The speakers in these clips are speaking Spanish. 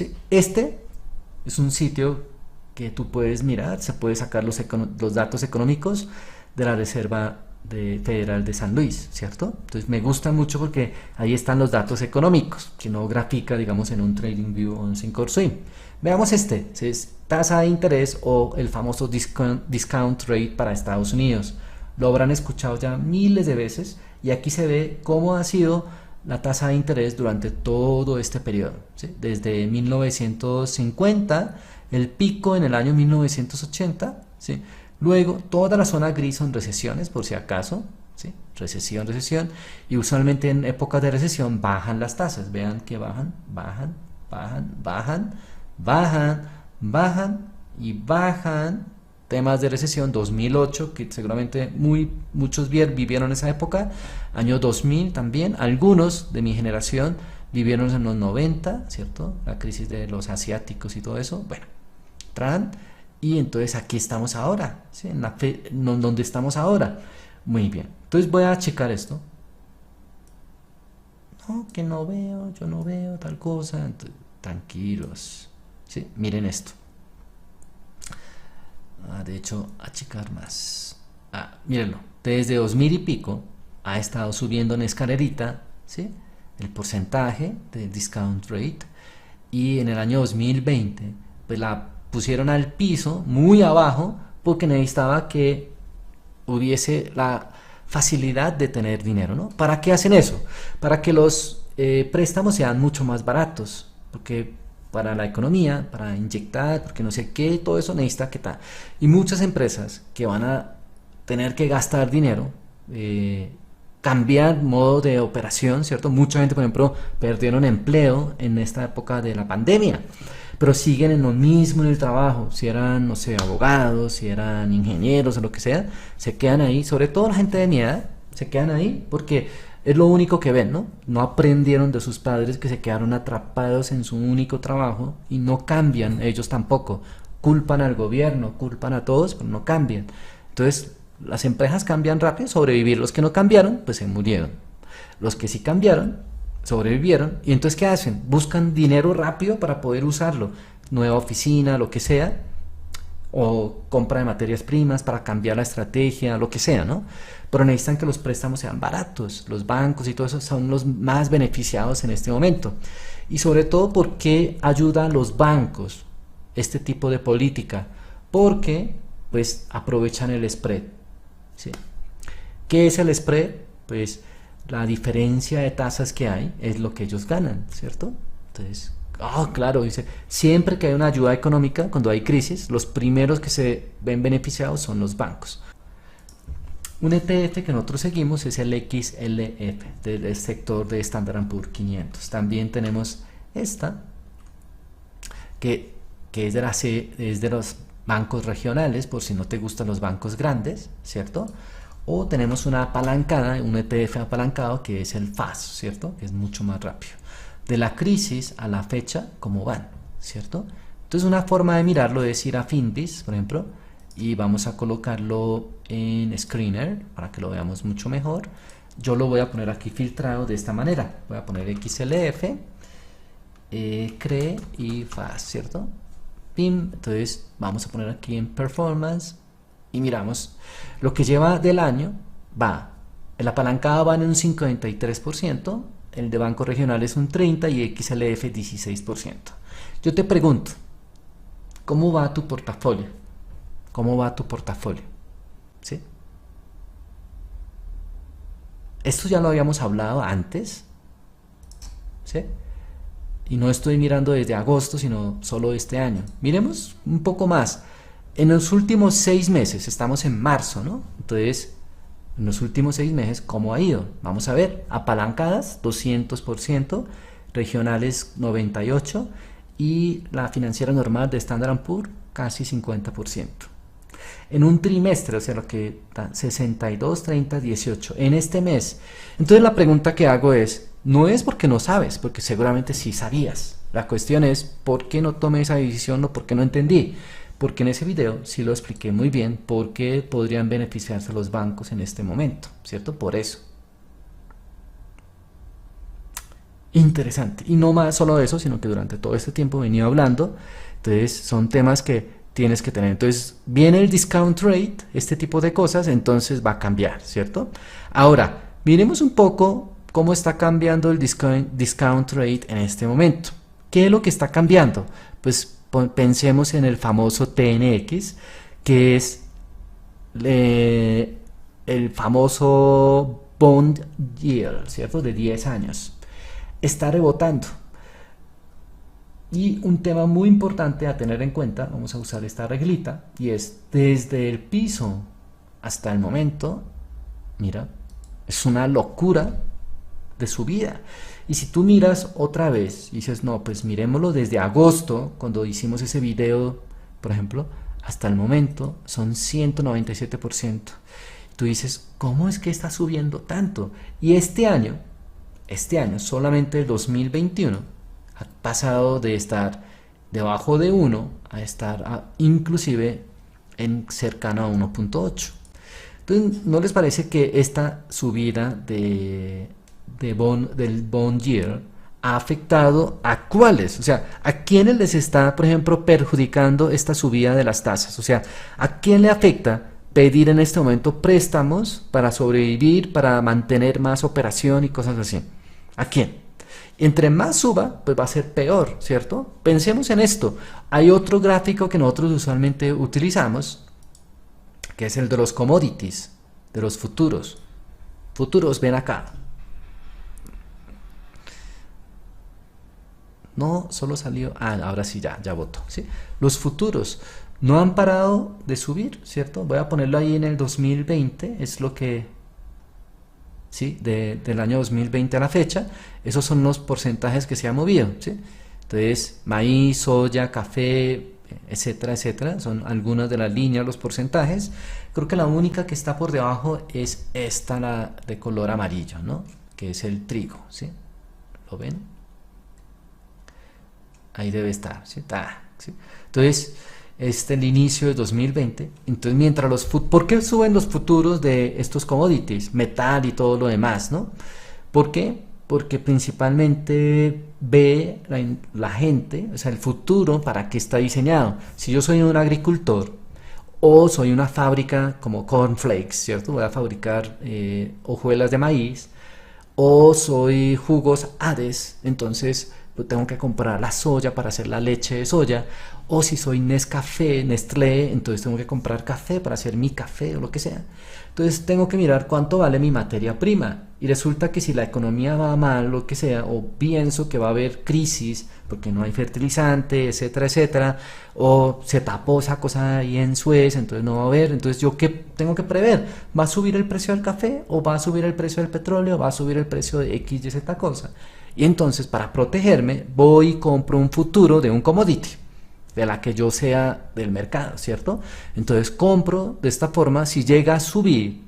¿sí? Este es un sitio que tú puedes mirar, se puede sacar los datos económicos de la Reserva Federal de San Luis, ¿cierto? Entonces me gusta mucho porque ahí están los datos económicos, que no grafica, digamos, en un TradingView o en Thinkorswim. Veamos este, es tasa de interés o el famoso discount rate para Estados Unidos. Lo habrán escuchado ya miles de veces y aquí se ve cómo ha sido la tasa de interés durante todo este periodo, ¿sí? Desde 1950, el pico en el año 1980, ¿sí? Luego toda la zona gris son recesiones, por si acaso, ¿sí? Recesión, y usualmente en épocas de recesión bajan las tasas, vean que bajan, bajan y bajan. Temas de recesión 2008, que seguramente muchos vivieron esa época, año 2000 también, algunos de mi generación vivieron en los 90, ¿cierto? La crisis de los asiáticos y todo eso, bueno, y entonces aquí estamos ahora, ¿sí? Donde estamos ahora, muy bien, entonces voy a checar esto, no, que no veo, yo no veo tal cosa, entonces, tranquilos, ¿sí? Miren esto. De hecho, achicar más. Mírenlo, desde 2000 y pico ha estado subiendo en escalerita, ¿sí? El porcentaje del discount rate, y en el año 2020 pues la pusieron al piso, muy abajo, porque necesitaba que hubiese la facilidad de tener dinero, ¿no? ¿Para qué hacen eso? Para que los préstamos sean mucho más baratos, porque para la economía, para inyectar, porque no sé qué, todo eso necesita que tal. Y muchas empresas que van a tener que gastar dinero, cambiar modo de operación, ¿cierto? Mucha gente, por ejemplo, perdieron empleo en esta época de la pandemia, pero siguen en lo mismo en el trabajo, si eran, no sé, abogados, si eran ingenieros o lo que sea, se quedan ahí, sobre todo la gente de mi edad, se quedan ahí porque es lo único que ven, ¿no? No aprendieron de sus padres, que se quedaron atrapados en su único trabajo y no cambian ellos tampoco. Culpan al gobierno, culpan a todos, pero no cambian. Entonces, las empresas cambian rápido, sobrevivir. Los que no cambiaron, pues se murieron. Los que sí cambiaron, sobrevivieron. Y entonces, ¿qué hacen? Buscan dinero rápido para poder usarlo. Nueva oficina, lo que sea, o compra de materias primas para cambiar la estrategia, lo que sea, ¿no? Pero necesitan que los préstamos sean baratos. Los bancos y todo eso son los más beneficiados en este momento. Y sobre todo, ¿por qué ayuda a los bancos este tipo de política? Porque pues aprovechan el spread, ¿sí? ¿Qué es el spread? Pues la diferencia de tasas que hay es lo que ellos ganan, ¿cierto? Entonces, claro, dice, siempre que hay una ayuda económica, cuando hay crisis, los primeros que se ven beneficiados son los bancos. Un ETF que nosotros seguimos es el XLF, del sector de Standard & Poor's 500. También tenemos esta, que es de los bancos regionales, por si no te gustan los bancos grandes, ¿cierto? O tenemos una apalancada, un ETF apalancado, que es el FAS, ¿cierto? Que es mucho más rápido. De la crisis a la fecha, ¿cómo van? ¿Cierto? Entonces, una forma de mirarlo es ir a Finviz, por ejemplo, y vamos a colocarlo en Screener para que lo veamos mucho mejor. Yo lo voy a poner aquí filtrado de esta manera. Voy a poner XLF, CRE y FAS, ¿cierto? PIM. Entonces, vamos a poner aquí en Performance y miramos lo que lleva del año. El apalancado va en un 53%, el de bancos regionales un 30% y XLF 16%. Yo te pregunto, ¿cómo va tu portafolio? ¿Cómo va tu portafolio? ¿Sí? Esto ya lo habíamos hablado antes, ¿sí? Y no estoy mirando desde agosto, sino solo este año. Miremos un poco más. En los últimos 6 meses, estamos en marzo, ¿no? Entonces, en los últimos 6 meses, ¿cómo ha ido? Vamos a ver, apalancadas 200%, regionales 98% y la financiera normal de Standard & Poor's casi 50%. En un trimestre, o sea, lo que da 62, 30, 18, en este mes. Entonces la pregunta que hago es, no es porque no sabes, porque seguramente sí sabías. La cuestión es, ¿por qué no tomé esa decisión o por qué no entendí? Porque en ese video sí lo expliqué muy bien por qué podrían beneficiarse los bancos en este momento, ¿cierto? Por eso. interesante. Y no más solo eso, sino que durante todo este tiempo he venido hablando. Entonces son temas que tienes que tener. Entonces viene el discount rate, este tipo de cosas, entonces va a cambiar, ¿cierto? Ahora, miremos un poco cómo está cambiando el discount rate en este momento. ¿Qué es lo que está cambiando? Pues pensemos en el famoso TNX, que es el famoso bond yield, ¿cierto? De 10 años. Está rebotando. Y un tema muy importante a tener en cuenta, vamos a usar esta reglita, y es desde el piso hasta el momento, mira, es una locura de subida. Y si tú miras otra vez y dices, no, pues miremoslo desde agosto, cuando hicimos ese video, por ejemplo, hasta el momento son 197%. Tú dices, ¿cómo es que está subiendo tanto? Y este año, solamente el 2021, ha pasado de estar debajo de 1 a estar inclusive en cercano a 1.8. Entonces, ¿no les parece que esta subida del bond yield ha afectado a cuáles? O sea, ¿a quiénes les está, por ejemplo, perjudicando esta subida de las tasas? O sea, ¿a quién le afecta pedir en este momento préstamos para sobrevivir, para mantener más operación y cosas así? ¿A quién? Entre más suba, pues va a ser peor, ¿cierto? Pensemos en esto. Hay otro gráfico que nosotros usualmente utilizamos, que es el de los commodities, de los futuros. Futuros, ven acá. No, solo salió... Ah, ahora sí, ya votó, ¿sí? Los futuros no han parado de subir, ¿cierto? Voy a ponerlo ahí en el 2020, es lo que... ¿Sí? Del año 2020 a la fecha, esos son los porcentajes que se han movido, ¿sí? Entonces, maíz, soya, café, etcétera, etcétera, son algunas de las líneas, los porcentajes. Creo que la única que está por debajo es esta, la de color amarillo, ¿no? Que es el trigo, ¿sí? ¿Lo ven? Ahí debe estar, ¿sí? ¿Sí? Entonces, este es el inicio de 2020. Entonces, mientras ¿por qué suben los futuros de estos commodities? Metal y todo lo demás, ¿no? ¿Por qué? Porque principalmente ve la gente, o sea, el futuro, ¿para qué está diseñado? Si yo soy un agricultor o soy una fábrica como cornflakes, ¿cierto? Voy a fabricar hojuelas de maíz, o soy jugos Hades, entonces tengo que comprar la soya para hacer la leche de soya, o si soy Nescafé, Nestlé, entonces tengo que comprar café para hacer mi café o lo que sea. Entonces tengo que mirar cuánto vale mi materia prima, y resulta que si la economía va mal, lo que sea, o pienso que va a haber crisis porque no hay fertilizante, etcétera, etcétera, o se tapó esa cosa ahí en Suez, entonces no va a haber, entonces yo qué tengo que prever, ¿va a subir el precio del café, o va a subir el precio del petróleo, o va a subir el precio de X y Z cosa? Y entonces, para protegerme, voy y compro un futuro de un commodity, de la que yo sea del mercado, ¿cierto? Entonces compro de esta forma. Si llega a subir,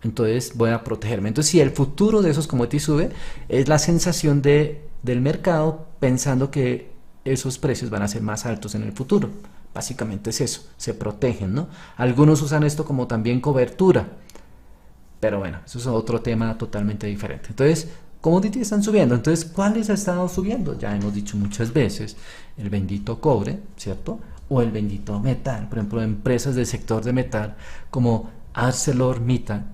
entonces voy a protegerme. Entonces, si el futuro de esos commodities sube, es la sensación del mercado pensando que esos precios van a ser más altos en el futuro. Básicamente es eso, se protegen, ¿no? Algunos usan esto como también cobertura, pero bueno, eso es otro tema totalmente diferente. Entonces, commodities están subiendo. Entonces, ¿cuáles han estado subiendo? Ya hemos dicho muchas veces, el bendito cobre, ¿cierto? O el bendito metal. Por ejemplo, empresas del sector de metal como ArcelorMittal,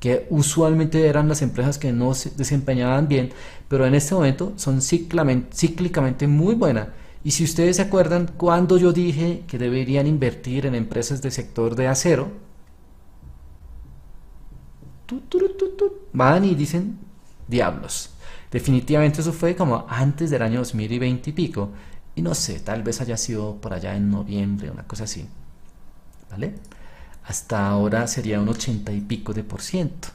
que usualmente eran las empresas que no se desempeñaban bien, pero en este momento son cíclicamente muy buenas. Y si ustedes se acuerdan, cuando yo dije que deberían invertir en empresas del sector de acero, van y dicen, diablos. Definitivamente eso fue como antes del año 2020 y pico. Y no sé, tal vez haya sido por allá en noviembre, una cosa así. ¿Vale? Hasta ahora sería un 80 y pico de por ciento.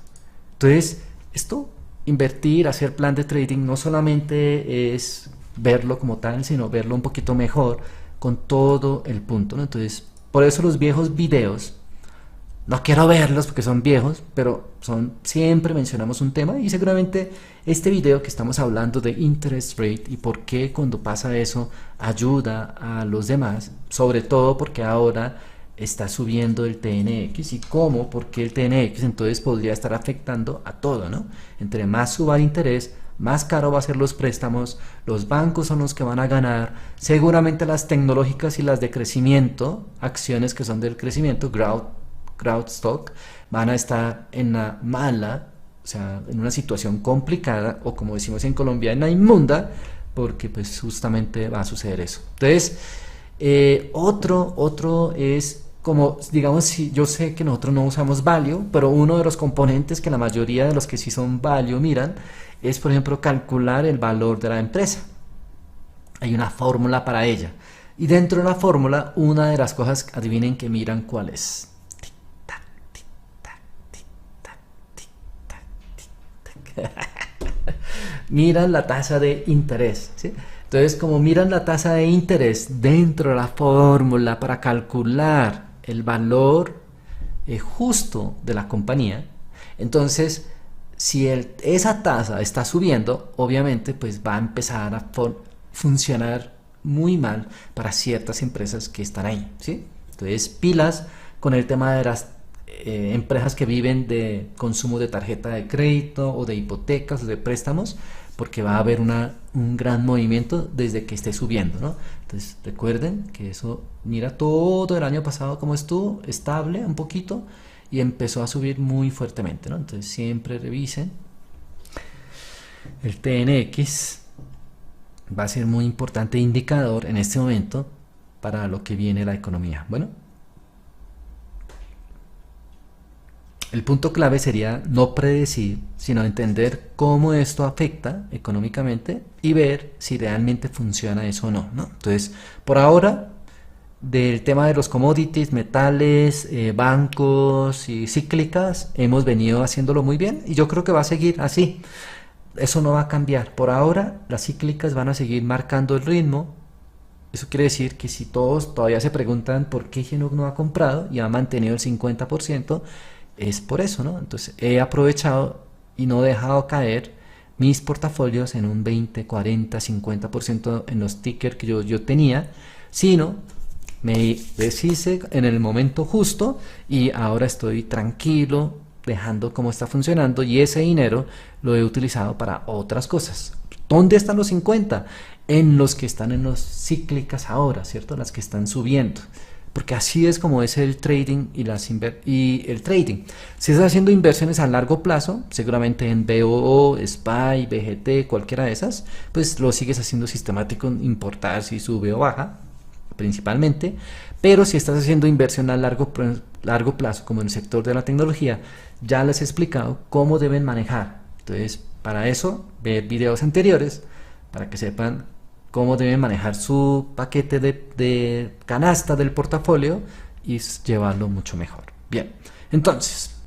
Entonces, esto, invertir, hacer plan de trading, no solamente es verlo como tal, sino verlo un poquito mejor con todo el punto, ¿no? Entonces, por eso los viejos videos, no quiero verlos porque son viejos, pero siempre mencionamos un tema, y seguramente este video que estamos hablando de interest rate y por qué cuando pasa eso ayuda a los demás, sobre todo porque ahora está subiendo el TNX, y porque el TNX entonces podría estar afectando a todo, ¿no? Entre más suba el interés, más caro va a ser los préstamos, los bancos son los que van a ganar, seguramente las tecnológicas y las de crecimiento, acciones que son del crecimiento, growth stock, van a estar en la mala, o sea, en una situación complicada, o como decimos en Colombia, en la inmunda, porque pues justamente va a suceder eso. Entonces, otro es como, digamos, si yo sé que nosotros no usamos value, pero uno de los componentes que la mayoría de los que sí son value miran es, por ejemplo, calcular el valor de la empresa. Hay una fórmula para ella. Y dentro de la fórmula, una de las cosas, adivinen que miran cuál es. Tic, tac, tic, tac, tic, tac, tic, tac, tic, tac. Miran la tasa de interés, ¿sí? Entonces, como miran la tasa de interés dentro de la fórmula para calcular el valor justo de la compañía, entonces si esa tasa está subiendo, obviamente pues va a empezar a funcionar muy mal para ciertas empresas que están ahí, ¿sí? Entonces pilas con el tema de las empresas que viven de consumo de tarjeta de crédito o de hipotecas o de préstamos, porque va a haber un gran movimiento desde que esté subiendo, ¿no? Entonces recuerden que eso, mira todo el año pasado como estuvo estable un poquito y empezó a subir muy fuertemente, ¿no? Entonces siempre revisen. El TNX va a ser muy importante indicador en este momento para lo que viene la economía. Bueno, el punto clave sería no predecir, sino entender cómo esto afecta económicamente y ver si realmente funciona eso o no, ¿no? Entonces, por ahora, del tema de los commodities, metales, bancos y cíclicas, hemos venido haciéndolo muy bien y yo creo que va a seguir así. Eso no va a cambiar. Por ahora, las cíclicas van a seguir marcando el ritmo. Eso quiere decir que si todos todavía se preguntan por qué Genug no ha comprado y ha mantenido el 50%, es por eso, ¿no? Entonces he aprovechado y no he dejado caer mis portafolios en un 20, 40, 50% en los tickers que yo tenía, sino me deshice en el momento justo y ahora estoy tranquilo dejando cómo está funcionando y ese dinero lo he utilizado para otras cosas. ¿Dónde están los 50? En los que están en los cíclicas ahora, ¿cierto? Las que están subiendo. Porque así es como es el trading y el trading. Si estás haciendo inversiones a largo plazo, seguramente en BOO, SPY, BGT, cualquiera de esas, pues lo sigues haciendo sistemático, importar si sube o baja, principalmente. Pero si estás haciendo inversión a largo plazo, como en el sector de la tecnología, ya les he explicado cómo deben manejar. Entonces, para eso, ver videos anteriores, para que sepan cómo deben manejar su paquete de canasta del portafolio y llevarlo mucho mejor. Bien, entonces,